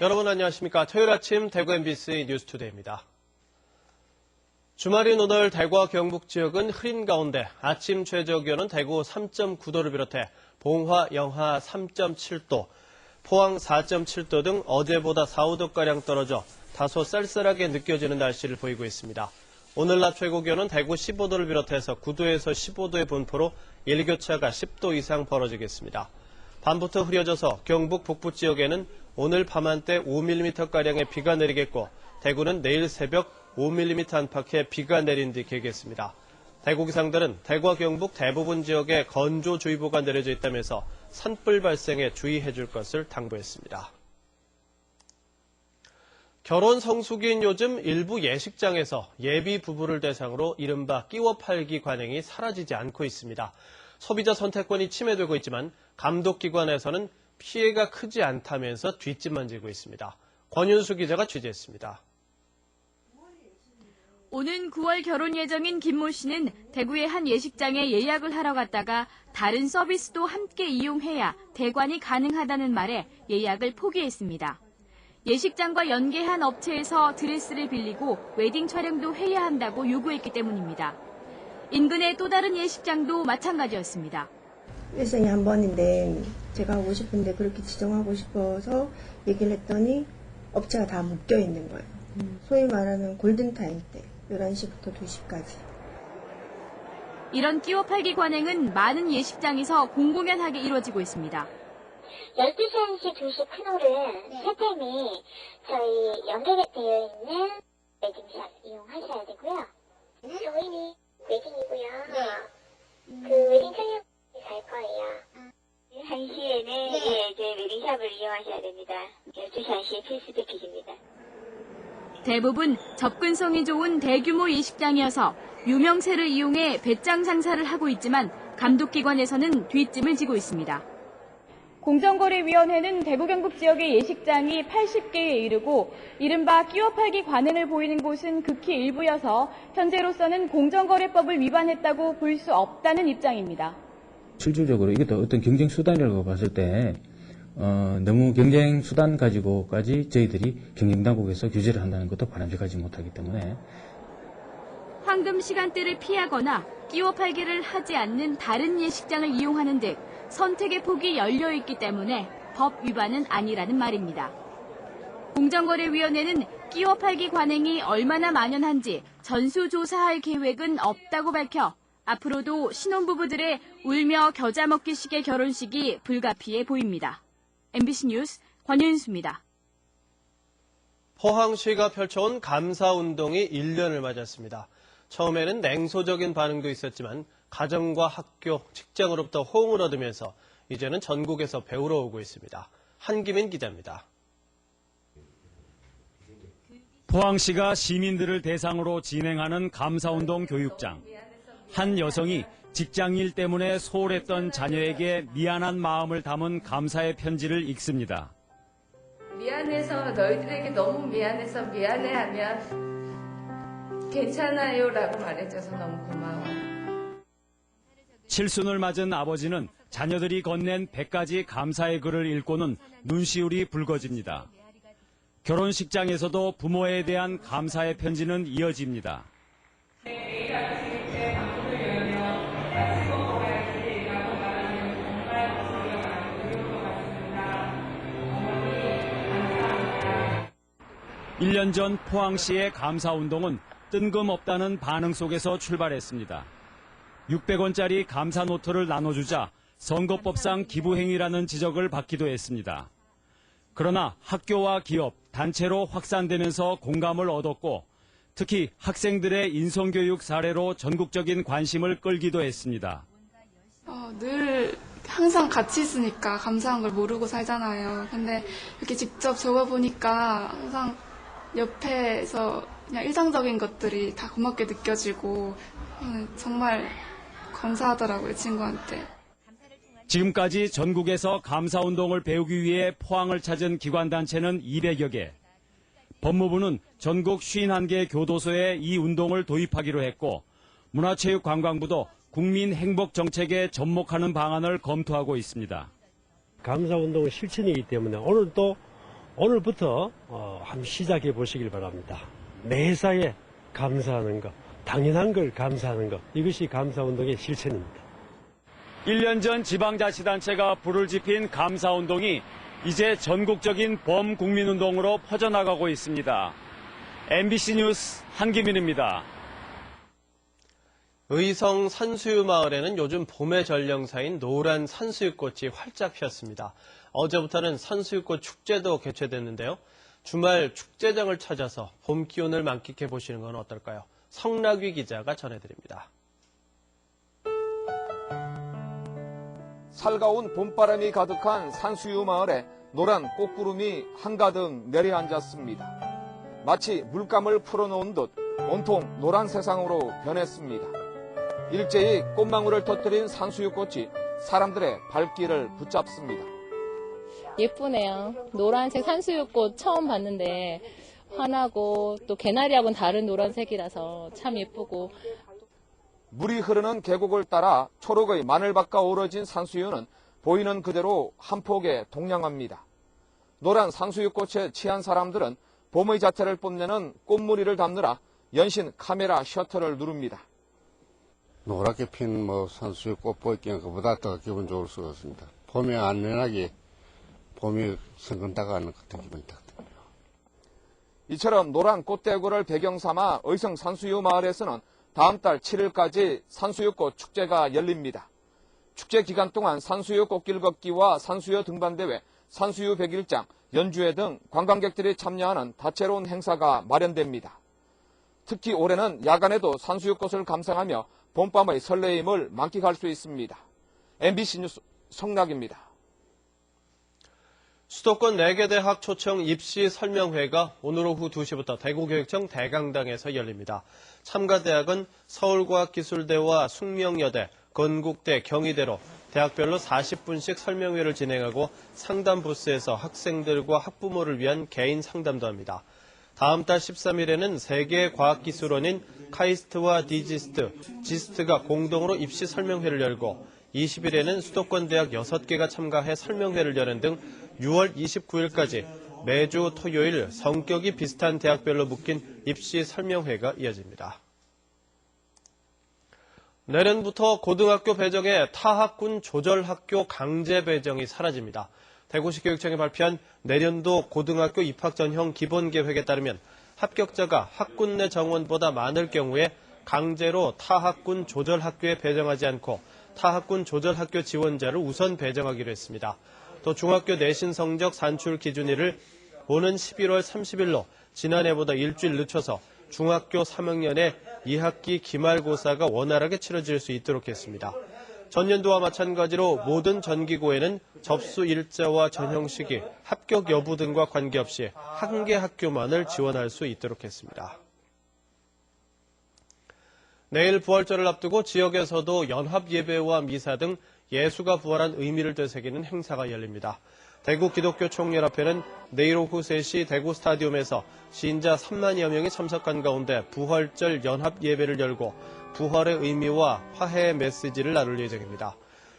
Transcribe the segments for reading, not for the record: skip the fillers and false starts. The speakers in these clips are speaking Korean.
여러분 안녕하십니까. 토요일 아침 대구 MBC 뉴스투데이입니다. 주말인 오늘 대구와 경북 지역은 흐린 가운데 아침 최저기온은 대구 3.9도를 비롯해 봉화, 영하 3.7도, 포항 4.7도 등 어제보다 4, 5도가량 떨어져 다소 쌀쌀하게 느껴지는 날씨를 보이고 있습니다. 오늘 낮 최고 기온은 대구 15도를 비롯해서 9도에서 15도의 분포로 일교차가 10도 이상 벌어지겠습니다. 밤부터 흐려져서 경북 북부 지역에는 오늘 밤한때 5mm가량의 비가 내리겠고 대구는 내일 새벽 5mm 안팎의 비가 내린 뒤 개겠습니다. 대구 기상들은 대구와 경북 대부분 지역에 건조주의보가 내려져 있다면서 산불 발생에 주의해 줄 것을 당부했습니다. 결혼 성수기인 요즘 일부 예식장에서 예비 부부를 대상으로 이른바 끼워 팔기 관행이 사라지지 않고 있습니다. 소비자 선택권이 침해되고 있지만 감독기관에서는 피해가 크지 않다면서 뒷짐만 지고 있습니다. 권윤수 기자가 취재했습니다. 오는 9월 결혼 예정인 김모 씨는 대구의 한 예식장에 예약을 하러 갔다가 다른 서비스도 함께 이용해야 대관이 가능하다는 말에 예약을 포기했습니다. 예식장과 연계한 업체에서 드레스를 빌리고 웨딩 촬영도 해야 한다고 요구했기 때문입니다. 인근의 또 다른 예식장도 마찬가지였습니다. 일생에 한 번인데 제가 하고 싶은데 그렇게 지정하고 싶어서 얘기를 했더니 업체가 다 묶여 있는 거예요. 소위 말하는 골든타임 때 11시부터 2시까지. 이런 끼워 팔기 관행은 많은 예식장에서 공공연하게 이루어지고 있습니다. 12시, 1시, 2시 큰홀은 세 팀이 저희 연계되어 있는 웨딩샵 이용하셔야 되고요. 저희는 웨딩이고요. 그 웨딩 촬영 갈 거예요. 1시에는 이제 웨딩샵을 이용하셔야 됩니다. 12시, 1시에 필수 패키지입니다. 대부분 접근성이 좋은 대규모 예식장이어서 유명세를 이용해 배짱 장사를 하고 있지만 감독기관에서는 뒷짐을 지고 있습니다. 공정거래위원회는 대구 경북 지역의 예식장이 80개에 이르고 이른바 끼워 팔기 관행을 보이는 곳은 극히 일부여서 현재로서는 공정거래법을 위반했다고 볼 수 없다는 입장입니다. 실질적으로 이것도 어떤 경쟁 수단이라고 봤을 때 너무 경쟁 수단 가지고까지 저희들이 경쟁당국에서 규제를 한다는 것도 바람직하지 못하기 때문에 황금 시간대를 피하거나 끼워 팔기를 하지 않는 다른 예식장을 이용하는 등 선택의 폭이 열려 있기 때문에 법 위반은 아니라는 말입니다. 공정거래위원회는 끼워 팔기 관행이 얼마나 만연한지 전수조사할 계획은 없다고 밝혀 앞으로도 신혼부부들의 울며 겨자 먹기식의 결혼식이 불가피해 보입니다. MBC 뉴스 권윤수입니다. 포항시가 펼쳐온 감사운동이 1년을 맞았습니다. 처음에는 냉소적인 반응도 있었지만 가정과 학교, 직장으로부터 호응을 얻으면서 이제는 전국에서 배우러 오고 있습니다. 한기민 기자입니다. 포항시가 시민들을 대상으로 진행하는 감사운동 교육장. 한 여성이 직장일 때문에 소홀했던 자녀에게 미안한 마음을 담은 감사의 편지를 읽습니다. 미안해서 너희들에게 너무 미안해서 미안해하면 괜찮아요라고 말해줘서 너무 고마워. 칠순을 맞은 아버지는 자녀들이 건넨 100가지 감사의 글을 읽고는 눈시울이 붉어집니다. 결혼식장에서도 부모에 대한 감사의 편지는 이어집니다. 1년 전 포항시의 감사운동은 뜬금없다는 반응 속에서 출발했습니다. 600원짜리 감사 노트를 나눠주자 선거법상 기부행위라는 지적을 받기도 했습니다. 그러나 학교와 기업, 단체로 확산되면서 공감을 얻었고 특히 학생들의 인성교육 사례로 전국적인 관심을 끌기도 했습니다. 늘 항상 같이 있으니까 감사한 걸 모르고 살잖아요. 근데 이렇게 직접 적어보니까 항상 옆에서 그냥 일상적인 것들이 다 고맙게 느껴지고 정말 감사하더라고요, 친구한테. 지금까지 전국에서 감사운동을 배우기 위해 포항을 찾은 기관단체는 200여 개. 법무부는 전국 51개 교도소에 이 운동을 도입하기로 했고 문화체육관광부도 국민 행복 정책에 접목하는 방안을 검토하고 있습니다. 감사운동은 실천이기 때문에 오늘 또 오늘부터 한번 시작해 보시길 바랍니다. 매사에 감사하는 것, 당연한 걸 감사하는 것, 이것이 감사운동의 실천입니다. 1년 전 지방자치단체가 불을 지핀 감사운동이 이제 전국적인 범국민운동으로 퍼져나가고 있습니다. MBC 뉴스 한기민입니다. 의성 산수유 마을에는 요즘 봄의 전령사인 노란 산수유꽃이 활짝 피었습니다. 어제부터는 산수유꽃 축제도 개최됐는데요. 주말 축제장을 찾아서 봄 기온을 만끽해 보시는 건 어떨까요? 성락위 기자가 전해드립니다. 살가운 봄바람이 가득한 산수유 마을에 노란 꽃구름이 한가득 내려앉았습니다. 마치 물감을 풀어놓은 듯 온통 노란 세상으로 변했습니다. 일제히 꽃망울을 터뜨린 산수유꽃이 사람들의 발길을 붙잡습니다. 예쁘네요. 노란색 산수유꽃 처음 봤는데 환하고 또 개나리하고는 다른 노란색이라서 참 예쁘고. 물이 흐르는 계곡을 따라 초록의 마늘밭과 어우러진 산수유는 보이는 그대로 한 폭의 동양화입니다. 노란 산수유꽃에 취한 사람들은 봄의 자태를 뽐내는 꽃무늬를 담느라 연신 카메라 셔터를 누릅니다. 노랗게 핀 산수유꽃 보이기엔 그보다 더 기분 좋을 수가 없습니다. 봄에 안연하게 봄이 성근 다가가는 것 같은 기분이 딱 듭니다. 이처럼 노란 꽃대구를 배경 삼아 의성 산수유 마을에서는 다음 달 7일까지 산수유꽃 축제가 열립니다. 축제 기간 동안 산수유 꽃길 걷기와 산수유 등반대회, 산수유 백일장, 연주회 등 관광객들이 참여하는 다채로운 행사가 마련됩니다. 특히 올해는 야간에도 산수유꽃을 감상하며 봄밤의 설레임을 만끽할 수 있습니다. MBC 뉴스 성락입니다. 수도권 4개 대학 초청 입시 설명회가 오늘 오후 2시부터 대구교육청 대강당에서 열립니다. 참가 대학은 서울과학기술대와 숙명여대, 건국대, 경희대로 대학별로 40분씩 설명회를 진행하고 상담 부스에서 학생들과 학부모를 위한 개인 상담도 합니다. 다음 달 13일에는 세계 과학기술원인 카이스트와 디지스트, 지스트가 공동으로 입시 설명회를 열고 20일에는 수도권 대학 6개가 참가해 설명회를 여는 등 6월 29일까지 매주 토요일 성격이 비슷한 대학별로 묶인 입시 설명회가 이어집니다. 내년부터 고등학교 배정에 타학군 조절학교 강제 배정이 사라집니다. 대구시 교육청이 발표한 내년도 고등학교 입학 전형 기본계획에 따르면 합격자가 학군 내 정원보다 많을 경우에 강제로 타학군 조절학교에 배정하지 않고 타학군 조절학교 지원자를 우선 배정하기로 했습니다. 또 중학교 내신 성적 산출 기준일을 오는 11월 30일로 지난해보다 일주일 늦춰서 중학교 3학년의 2학기 기말고사가 원활하게 치러질 수 있도록 했습니다. 전년도와 마찬가지로 모든 전기고에는 접수 일자와 전형 시기, 합격 여부 등과 관계없이 한 개 학교만을 지원할 수 있도록 했습니다. 내일 부활절을 앞두고 지역에서도 연합예배와 미사 등 예수가 부활한 의미를 되새기는 행사가 열립니다. 대구 기독교 총연합회는 내일 오후 3시 대구 스타디움에서 신자 3만여 명이 참석한 가운데 부활절 연합예배를 열고 부활의 의미와 화해의 메시지를 나눌 예정입니다.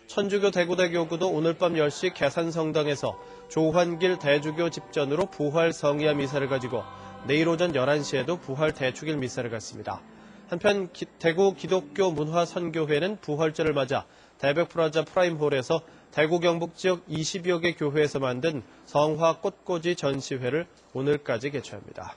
천주교 대구대교구도 오늘 밤 10시 계산성당에서 조환길 대주교 집전으로 부활 성야 미사를 가지고 내일 오전 11시에도 부활 대축일 미사를 갖습니다. 한편 대구 기독교 문화선교회는 부활절을 맞아 대백프라자 프라임홀에서 대구 경북 지역 20여 개 교회에서 만든 성화 꽃꽂이 전시회를 오늘까지 개최합니다.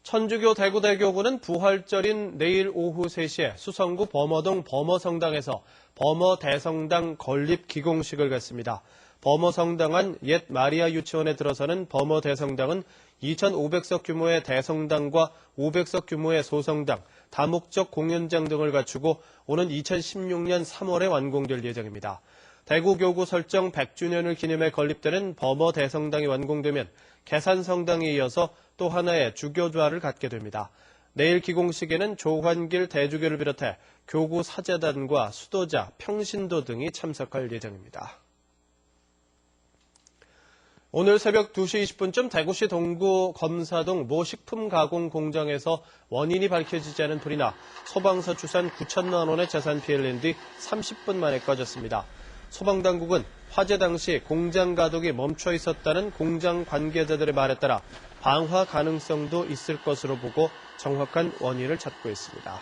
천주교 대구대교구는 부활절인 내일 오후 3시에 수성구 범어동 범어성당에서 범어대성당 건립 기공식을 갖습니다. 범어성당 옛 마리아 유치원에 들어서는 범어대성당은 2,500석 규모의 대성당과 500석 규모의 소성당, 다목적 공연장 등을 갖추고 오는 2016년 3월에 완공될 예정입니다. 대구교구 설정 100주년을 기념해 건립되는 범어대성당이 완공되면 계산성당에 이어서 또 하나의 주교좌를 갖게 됩니다. 내일 기공식에는 조환길 대주교를 비롯해 교구 사제단과 수도자, 평신도 등이 참석할 예정입니다. 오늘 새벽 2시 20분쯤 대구시 동구 검사동 모 식품 가공 공장에서 원인이 밝혀지지 않은 불이 나 소방서 추산 9천만 원의 재산 피해를 낸 뒤 30분 만에 꺼졌습니다. 소방당국은 화재 당시 공장 가동이 멈춰 있었다는 공장 관계자들의 말에 따라 방화 가능성도 있을 것으로 보고 정확한 원인을 찾고 있습니다.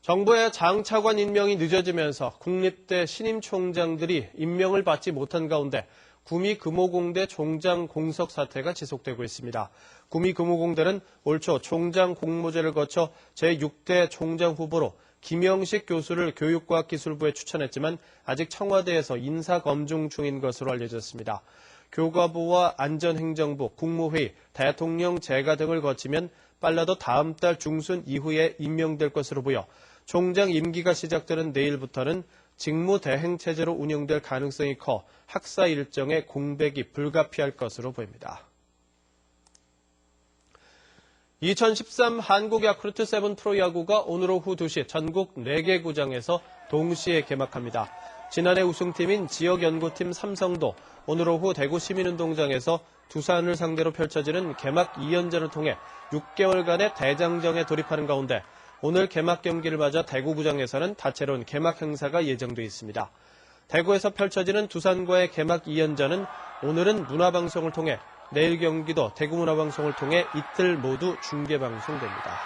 정부의 장 차관 임명이 늦어지면서 국립대 신임 총장들이 임명을 받지 못한 가운데 구미 금호공대 총장 공석 사태가 지속되고 있습니다. 구미 금호공대는 올 초 총장 공모제를 거쳐 제6대 총장 후보로 김영식 교수를 교육과학기술부에 추천했지만 아직 청와대에서 인사검증 중인 것으로 알려졌습니다. 교과부와 안전행정부, 국무회의, 대통령 재가 등을 거치면 빨라도 다음 달 중순 이후에 임명될 것으로 보여 총장 임기가 시작되는 내일부터는 직무대행 체제로 운영될 가능성이 커 학사 일정의 공백이 불가피할 것으로 보입니다. 2013 한국 야쿠르트 7 프로야구가 오늘 오후 2시 전국 4개 구장에서 동시에 개막합니다. 지난해 우승팀인 지역연구팀 삼성도 오늘 오후 대구 시민운동장에서 두산을 상대로 펼쳐지는 개막 2연전을 통해 6개월간의 대장정에 돌입하는 가운데 오늘 개막 경기를 맞아 대구구장에서는 다채로운 개막 행사가 예정돼 있습니다. 대구에서 펼쳐지는 두산과의 개막 2연전은 오늘은 문화방송을 통해 내일 경기도 대구문화방송을 통해 이틀 모두 중계방송됩니다.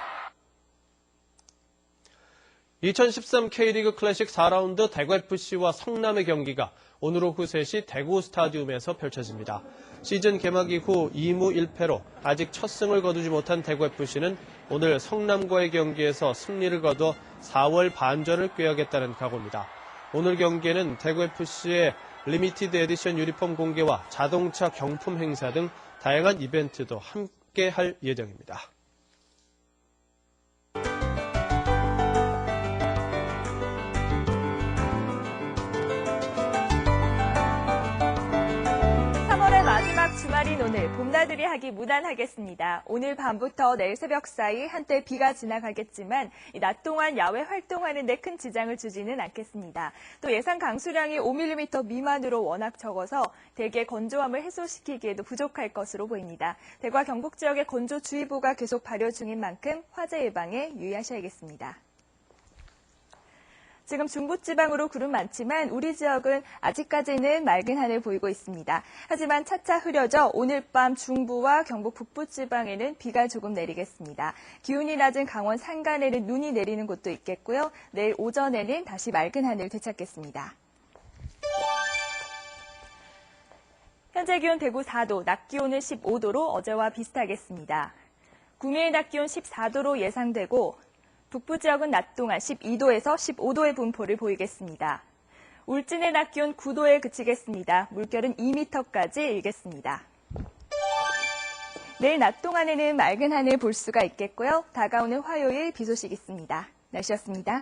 2013 K리그 클래식 4라운드 대구FC와 성남의 경기가 오늘 오후 3시 대구 스타디움에서 펼쳐집니다. 시즌 개막 이후 2무 1패로 아직 첫 승을 거두지 못한 대구FC는 오늘 성남과의 경기에서 승리를 거둬 4월 반전을 꾀하겠다는 각오입니다. 오늘 경기에는 대구FC의 리미티드 에디션 유니폼 공개와 자동차 경품 행사 등 다양한 이벤트도 함께 할 예정입니다. 마지막 주말인 오늘 봄나들이 하기 무난하겠습니다. 오늘 밤부터 내일 새벽 사이 한때 비가 지나가겠지만 낮 동안 야외 활동하는 데 큰 지장을 주지는 않겠습니다. 또 예상 강수량이 5mm 미만으로 워낙 적어서 대기의 건조함을 해소시키기에도 부족할 것으로 보입니다. 대구와 경북 지역에 건조주의보가 계속 발효 중인 만큼 화재 예방에 유의하셔야겠습니다. 지금 중부지방으로 구름 많지만 우리 지역은 아직까지는 맑은 하늘 보이고 있습니다. 하지만 차차 흐려져 오늘 밤 중부와 경북 북부지방에는 비가 조금 내리겠습니다. 기온이 낮은 강원 산간에는 눈이 내리는 곳도 있겠고요. 내일 오전에는 다시 맑은 하늘 되찾겠습니다. 현재 기온 대구 4도, 낮 기온은 15도로 어제와 비슷하겠습니다. 구미의 낮 기온 14도로 예상되고 북부 지역은 낮 동안 12도에서 15도의 분포를 보이겠습니다. 울진의 낮 기온 9도에 그치겠습니다. 물결은 2m까지 일겠습니다. 내일 낮 동안에는 맑은 하늘 볼 수가 있겠고요. 다가오는 화요일 비 소식 있습니다. 날씨였습니다.